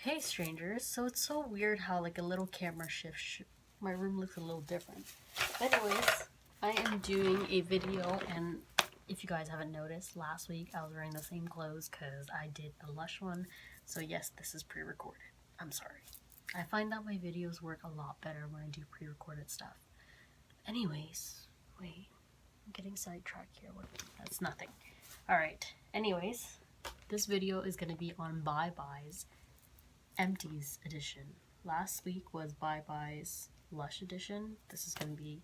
Hey strangers, so it's so weird how like a little camera shift my room looks a little different. Anyways, I am doing a video, and if you guys haven't noticed, last week I was wearing the same clothes because I did the Lush one. So yes, this is pre-recorded. I'm sorry. I find that my videos work a lot better when I do pre-recorded stuff. Anyways, wait, I'm getting sidetracked here. That's nothing. Alright, anyways, this video is going to be on buy-buys. Empties edition. Last week was Bye Bye's Lush edition. This is going to be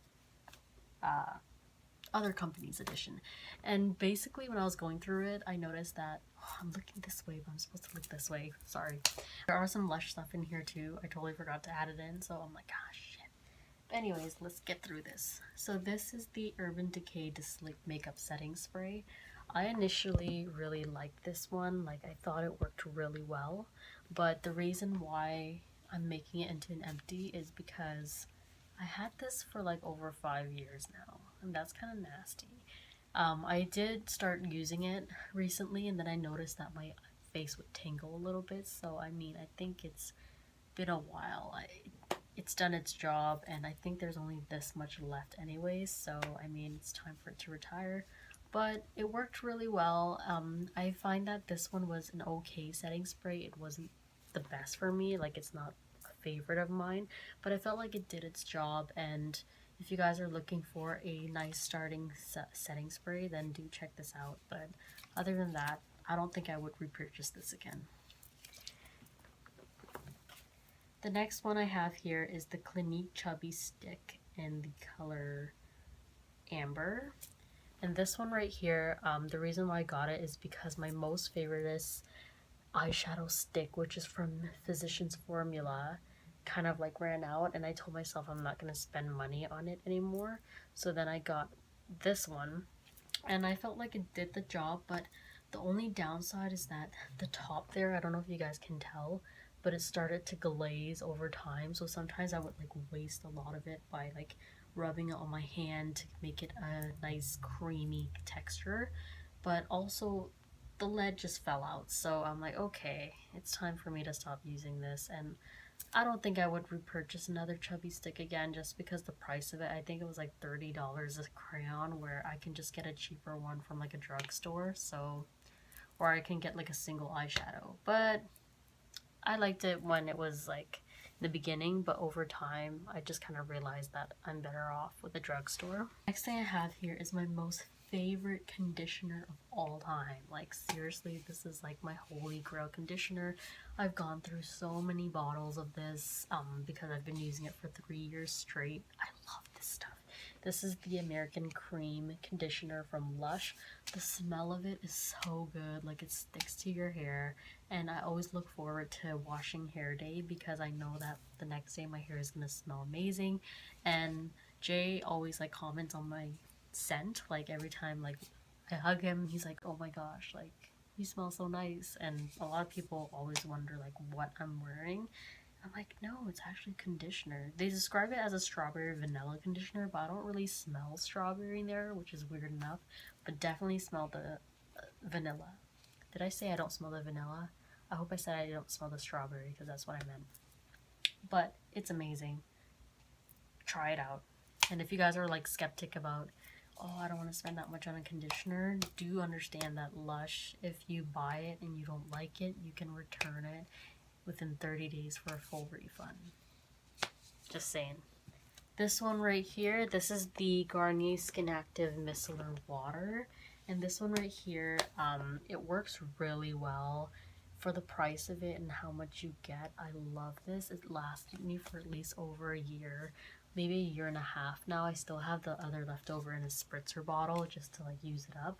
other companies edition. And basically when I was going through it, I noticed that I'm looking this way, but I'm supposed to look this way. Sorry. There are some Lush stuff in here too. I totally forgot to add it in, so I'm like, ah, shit. But anyways, let's get through this. So this is the Urban Decay Sleek Makeup Setting Spray. I initially really liked this one. Like, I thought it worked really well. But the reason why I'm making it into an empty is because I had this for like over 5 years now, and that's kind of nasty. I did start using it recently, and then I noticed that my face would tingle a little bit. So I mean, I think it's been a while. It's done its job, and I think there's only this much left anyways. So I mean, it's time for it to retire. But it worked really well. I find that this one was an okay setting spray. It wasn't the best for me. Like, it's not a favorite of mine, but I felt like it did its job. And if you guys are looking for a nice starting setting spray, then do check this out. But other than that, I don't think I would repurchase this again. The next one I have here is the Clinique Chubby Stick in the color Amber. And this one right here, the reason why I got it is because my most favorite eyeshadow stick, which is from Physicians Formula, kind of like ran out, and I told myself I'm not going to spend money on it anymore. So then I got this one, and I felt like it did the job, but the only downside is that the top there, I don't know if you guys can tell, but it started to glaze over time. So sometimes I would like waste a lot of it by like rubbing it on my hand to make it a nice creamy texture, but also the lead just fell out. So I'm like, okay, it's time for me to stop using this. And I don't think I would repurchase another chubby stick again just because the price of it. I think it was like $30 a crayon, where I can just get a cheaper one from like a drugstore. So, or I can get like a single eyeshadow. But I liked it when it was like the beginning, but over time I just kind of realized that I'm better off with a drugstore. Next thing I have here is my most favorite conditioner of all time. Like, seriously, this is like my holy grail conditioner. I've gone through so many bottles of this because I've been using it for 3 years straight. I love this stuff. This is the American Cream conditioner from Lush. The smell of it is so good. Like, it sticks to your hair, and I always look forward to washing hair day because I know that the next day my hair is gonna smell amazing. And Jay always like comments on my scent. Like, every time like I hug him, he's like, oh my gosh, like, you smell so nice. And a lot of people always wonder like what I'm wearing. I'm like, no, it's actually conditioner. They describe it as a strawberry vanilla conditioner, but I don't really smell strawberry in there, which is weird enough, but definitely smell the vanilla. Did I say I don't smell the vanilla? I hope I said I don't smell the strawberry, because that's what I meant. But it's amazing. Try it out. And if you guys are like skeptic about, oh, I don't want to spend that much on a conditioner, do understand that Lush, if you buy it and you don't like it, you can return it within 30 days for a full refund. Just saying. This one right here, this is the Garnier Skin Active Micellar Water. And this one right here, it works really well for the price of it and how much you get. I love this. It lasted me for at least over a year, maybe a year and a half now. I still have the other left over in a spritzer bottle just to like use it up.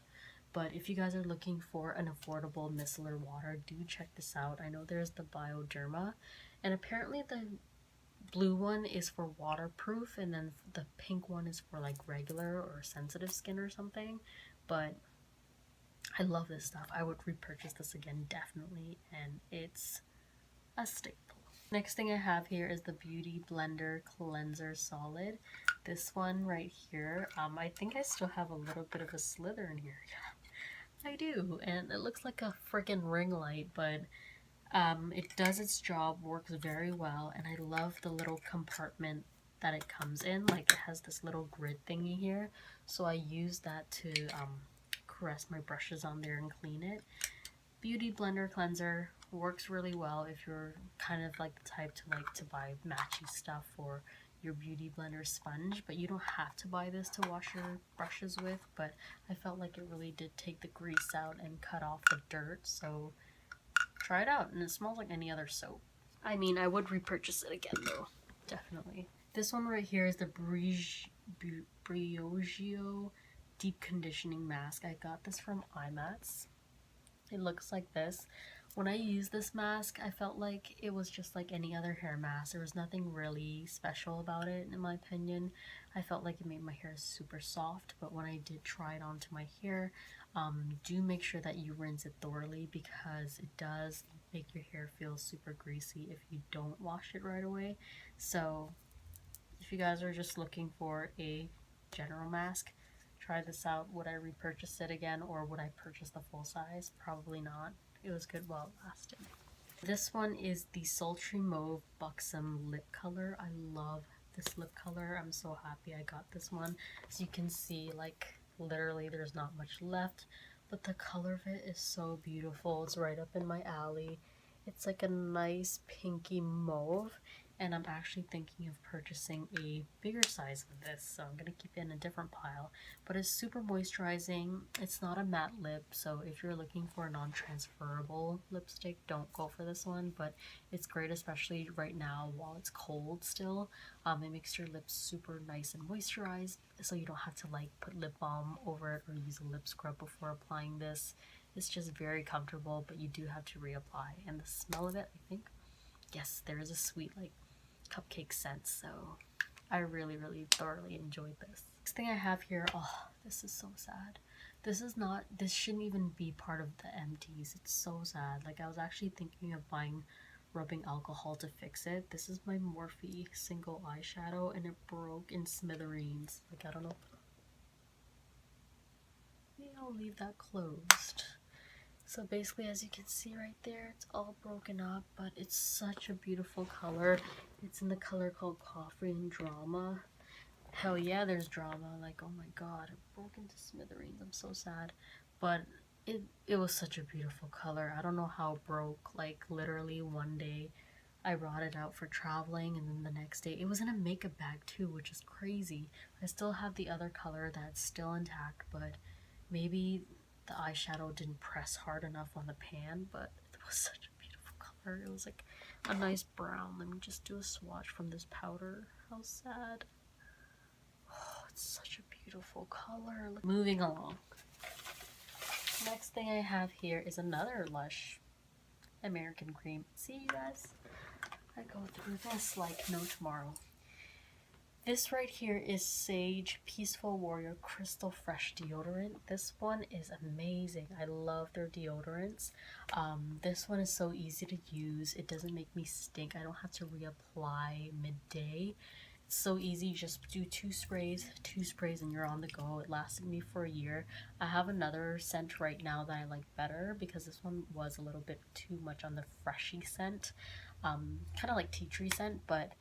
But if you guys are looking for an affordable micellar water, do check this out. I know there's the Bioderma, and apparently the blue one is for waterproof, and then the pink one is for like regular or sensitive skin or something. But I love this stuff. I would repurchase this again, definitely, and it's a staple. Next thing I have here is the Beauty Blender Cleanser Solid. This one right here, I think I still have a little bit of a slither in here. I do, and it looks like a freaking ring light, but It does its job, works very well, and I love the little compartment that it comes in. Like, it has this little grid thingy here, so I use that to caress my brushes on there and clean it. Beauty blender cleanser works really well if you're kind of like the type to buy matchy stuff for your beauty blender sponge, but you don't have to buy this to wash your brushes with. But I felt like it really did take the grease out and cut off the dirt, so try it out, and it smells like any other soap. I mean, I would repurchase it again though, definitely. This one right here is the Briogeo Deep Conditioning Mask. I got this from IMATS. It looks like this. When I used this mask, I felt like it was just like any other hair mask. There was nothing really special about it, in my opinion. I felt like it made my hair super soft, but when I did try it onto my hair, do make sure that you rinse it thoroughly, because it does make your hair feel super greasy if you don't wash it right away. So if you guys are just looking for a general mask, try this out. Would I repurchase it again, or would I purchase the full size? Probably not. It was good while it lasted. This one is the Sultry Mauve Buxom lip color. I love this lip color. I'm so happy I got this one. As you can see, like, literally there's not much left, but the color of it is so beautiful. It's right up in my alley. It's like a nice pinky mauve, and I'm actually thinking of purchasing a bigger size of this, so I'm gonna keep it in a different pile. But it's super moisturizing. It's not a matte lip, so if you're looking for a non-transferable lipstick, don't go for this one, but it's great, especially right now while it's cold still. It makes your lips super nice and moisturized, so you don't have to like put lip balm over it or use a lip scrub before applying this. It's just very comfortable, but you do have to reapply. And the smell of it, I think, yes, there is a sweet like cupcake scent, so I really thoroughly enjoyed this. Next thing I have here, oh, this is so sad. This shouldn't even be part of the empties. It's so sad. Like, I was actually thinking of buying rubbing alcohol to fix it. This is my Morphe single eyeshadow, and it broke in smithereens. Like, I don't know. Maybe I'll leave that closed. So basically, as you can see right there, it's all broken up, but it's such a beautiful color. It's in the color called Coffee and Drama. Hell yeah, there's drama. Like, oh my god, it broke into smithereens. I'm so sad. But it was such a beautiful color. I don't know how it broke. Like, literally one day I brought it out for traveling, and then the next day it was in a makeup bag too, which is crazy. I still have the other color that's still intact, but maybe the eyeshadow didn't press hard enough on the pan, but it was such a beautiful color. It was like a nice brown. Let me just do a swatch from this powder. How sad. Oh, it's such a beautiful color. Moving along. Next thing I have here is another Lush American Cream. See, you guys? I go through this like no tomorrow. This right here is Sage Peaceful Warrior Crystal Fresh Deodorant. This one is amazing. I love their deodorants. This one is so easy to use. It doesn't make me stink. I don't have to reapply midday. It's so easy. Just do two sprays, and you're on the go. It lasted me for a year. I have another scent right now that I like better, because this one was a little bit too much on the freshy scent. Kind of like tea tree scent, but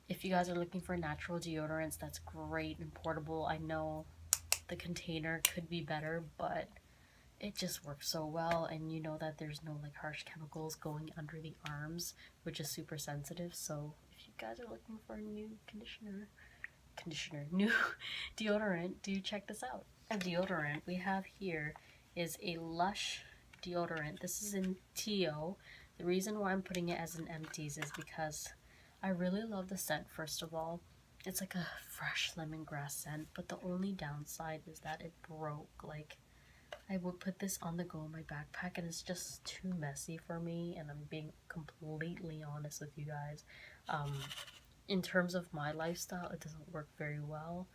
if you guys are looking for natural deodorants, that's great and portable. I know the container could be better, but it just works so well, and you know that there's no like harsh chemicals going under the arms, which is super sensitive. So if you guys are looking for a new new deodorant, do check this out. A deodorant we have here is a Lush deodorant. This is in Teal. The reason why I'm putting it as an empties is because I really love the scent. First of all, it's like a fresh lemongrass scent, but the only downside is that it broke. Like, I would put this on the go in my backpack, and it's just too messy for me, and I'm being completely honest with you guys. In terms of my lifestyle, it doesn't work very well,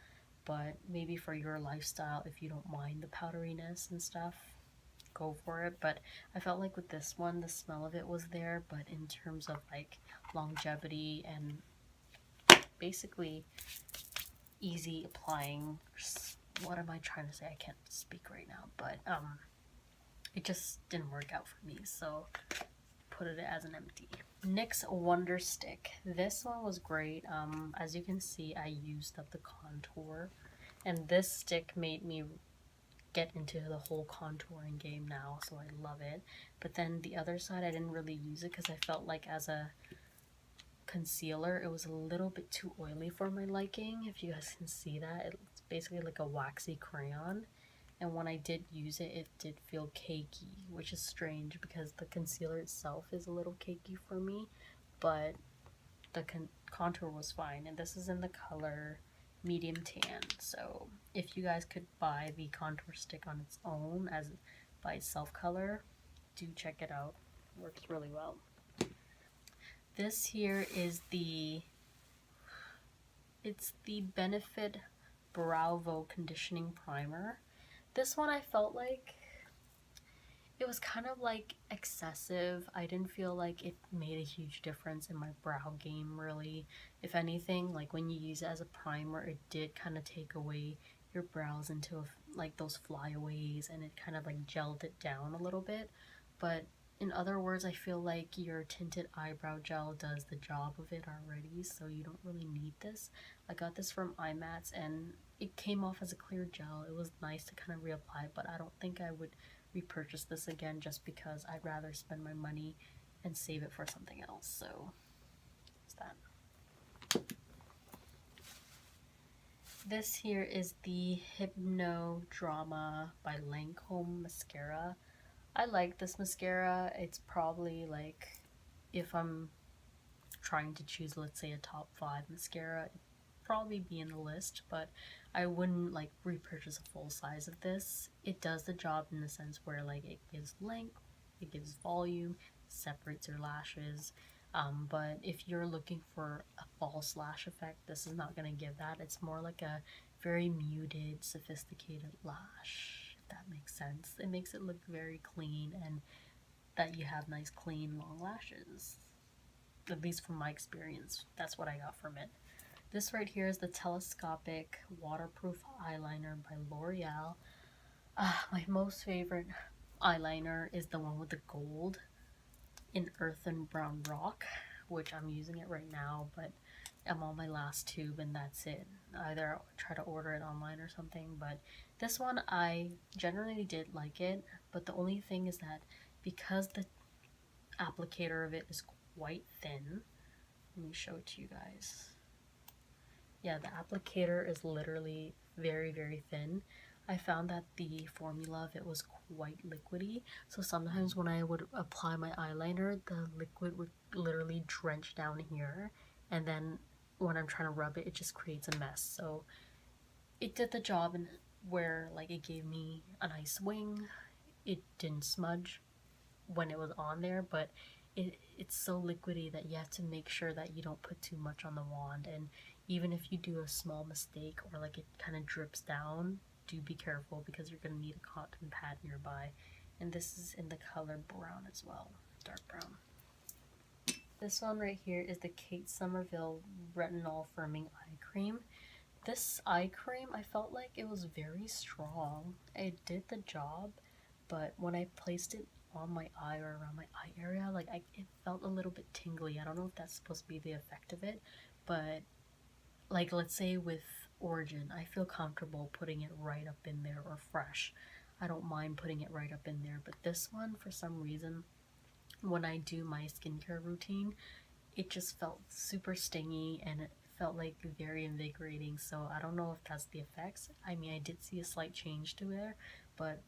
but maybe for your lifestyle, if you don't mind the powderiness and stuff, go for it. But I felt like with this one, the smell of it was there, but in terms of like longevity and basically easy applying, what am I trying to say? I can't speak right now, but it just didn't work out for me, so put it as an empty. NYX Wonder Stick. This one was great. As you can see, I used up the contour, and this stick made me get into the whole contouring game now, so I love it. But then the other side, I didn't really use it because I felt like as a concealer, it was a little bit too oily for my liking. If you guys can see that, it's basically like a waxy crayon. And when I did use it, it did feel cakey, which is strange because the concealer itself is a little cakey for me, but the contour was fine. And this is in the color medium tan. So if you guys could buy the contour stick on its own as by itself color, do check it out. It works really well. This here is it's the Benefit Bravo Conditioning Primer. This one I felt like it was kind of like excessive. I didn't feel like it made a huge difference in my brow game really. If anything, like when you use it as a primer, it did kind of take away your brows into like those flyaways, and it kind of like gelled it down a little bit. But in other words, I feel like your tinted eyebrow gel does the job of it already, so you don't really need this. I got this from IMATS and it came off as a clear gel. It was nice to kind of reapply, but I don't think I would repurchase this again just because I'd rather spend my money and save it for something else. So that's that. This here is the Hypno Drama by Lancome mascara. I like this mascara. It's probably like, if I'm trying to choose, let's say, a top 5 mascara, it'd probably be in the list, but I wouldn't like repurchase a full size of this. It does the job in the sense where like it gives length, it gives volume, separates your lashes, but if you're looking for a false lash effect, this is not going to give that. It's more like a very muted, sophisticated lash, that makes sense. It makes it look very clean and that you have nice clean long lashes, at least from my experience. That's what I got from it. This right here is the Telescopic Waterproof Eyeliner by L'Oreal. My most favorite eyeliner is the one with the gold in Earth and Brown Rock, which I'm using it right now, but I'm on my last tube and that's it. Either I'll try to order it online or something, but this one I generally did like it, but the only thing is that because the applicator of it is quite thin, let me show it to you guys. Yeah, the applicator is literally very, very thin. I found that the formula of it was quite liquidy, so sometimes when I would apply my eyeliner, the liquid would literally drench down here, and then when I'm trying to rub it, it just creates a mess. So it did the job in where like it gave me a nice wing. It didn't smudge when it was on there, but it's so liquidy that you have to make sure that you don't put too much on the wand. And even if you do a small mistake or like it kind of drips down, do be careful because you're going to need a cotton pad nearby. And this is in the color brown as well, dark brown. This one right here is the Kate Somerville Retinol Firming Eye Cream. This eye cream, I felt like it was very strong. It did the job, but when I placed it on my eye or around my eye area, like it felt a little bit tingly. I don't know if that's supposed to be the effect of it, but like let's say with Origin, I feel comfortable putting it right up in there, or Fresh. I don't mind putting it right up in there, but this one, for some reason, when I do my skincare routine, it just felt super stingy and it felt like very invigorating. So I don't know if that's the effects. I mean, I did see a slight change to it, but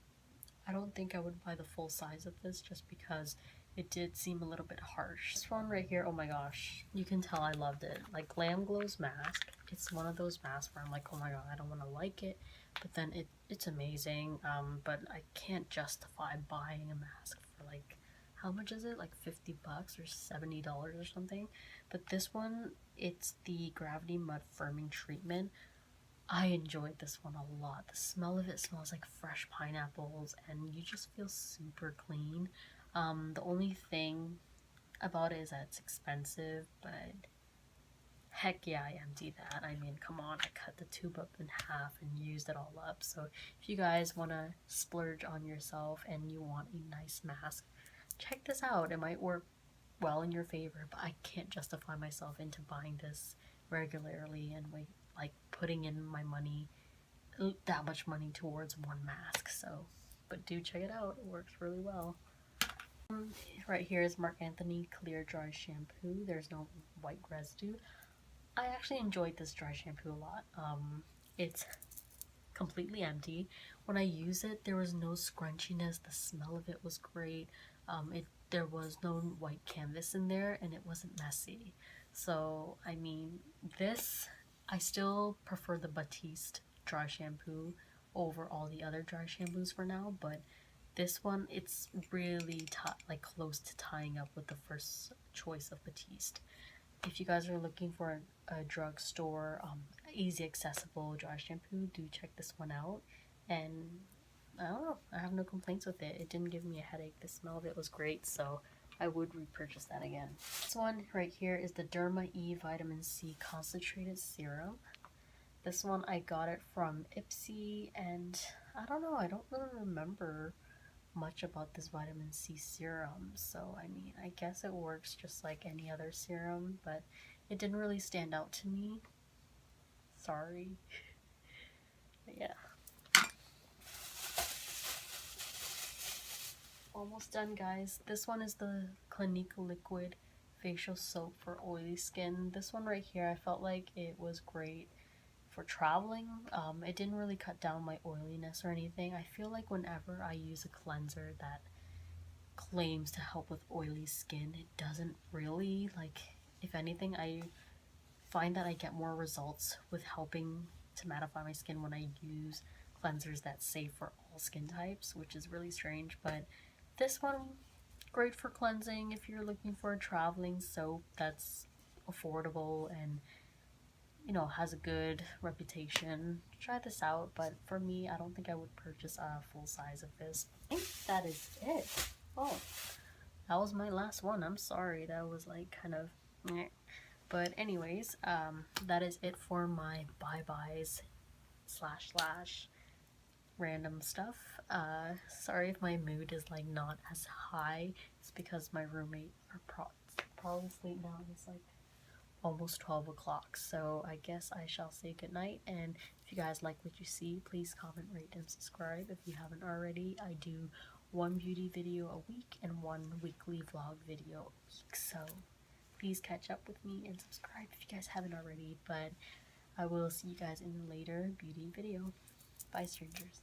I don't think I would buy the full size of this just because it did seem a little bit harsh. This one right here, oh my gosh, you can tell I loved it. Like Glam Glow's mask, it's one of those masks where I'm like, oh my god, I don't want to like it, but then it's amazing. But I can't justify buying a mask for like, how much is it? Like 50 bucks or $70 or something. But this one, it's the Gravity Mud Firming Treatment. I enjoyed this one a lot. The smell of it smells like fresh pineapples and you just feel super clean. The only thing about it is that it's expensive, but heck yeah, I emptied that. I mean, come on, I cut the tube up in half and used it all up. So if you guys want to splurge on yourself and you want a nice mask, check this out. It might work well in your favor, but I can't justify myself into buying this regularly and like putting in my money, that much money towards one mask. So, but do check it out, it works really well. Right here is Marc Anthony Clear Dry Shampoo. There's no white residue. I actually enjoyed this dry shampoo a lot. It's completely empty. When I use it, there was no scrunchiness. The smell of it was great. There was no white canvas in there, and it wasn't messy. So I mean, I still prefer the Batiste dry shampoo over all the other dry shampoos for now, but this one, it's really like close to tying up with the first choice of Batiste. If you guys are looking for a drugstore, easy accessible dry shampoo, do check this one out. And I don't know, I have no complaints with it. It didn't give me a headache. The smell of it was great, so I would repurchase that again. This one right here is the Derma E Vitamin C Concentrated Serum. This one I got it from Ipsy, and I don't know, I don't really remember much about this vitamin C serum, so I mean, I guess it works just like any other serum, but it didn't really stand out to me. Sorry. But yeah. Almost done, guys. This one is the Clinique Liquid Facial Soap for Oily Skin. This one right here, I felt like it was great for traveling. It didn't really cut down my oiliness or anything. I feel like whenever I use a cleanser that claims to help with oily skin, it doesn't really. Like, if anything, I find that I get more results with helping to mattify my skin when I use cleansers that's safe for all skin types, which is really strange. But this one, great for cleansing if you're looking for a traveling soap that's affordable and, you know, has a good reputation. Try this out, but for me, I don't think I would purchase a full size of this. I think that is it. Oh, that was my last one. I'm sorry, that was like kind of meh. But anyways, that is it for my bye-byes / random stuff. Sorry if my mood is like not as high. It's because my roommate are probably asleep now. It's like almost 12 o'clock, so I guess I shall say goodnight. And if you guys like what you see, please comment, rate, and subscribe if you haven't already. I do one beauty video a week and one weekly vlog video a week, so please catch up with me and subscribe if you guys haven't already. But I will see you guys in a later beauty video. Bye, strangers.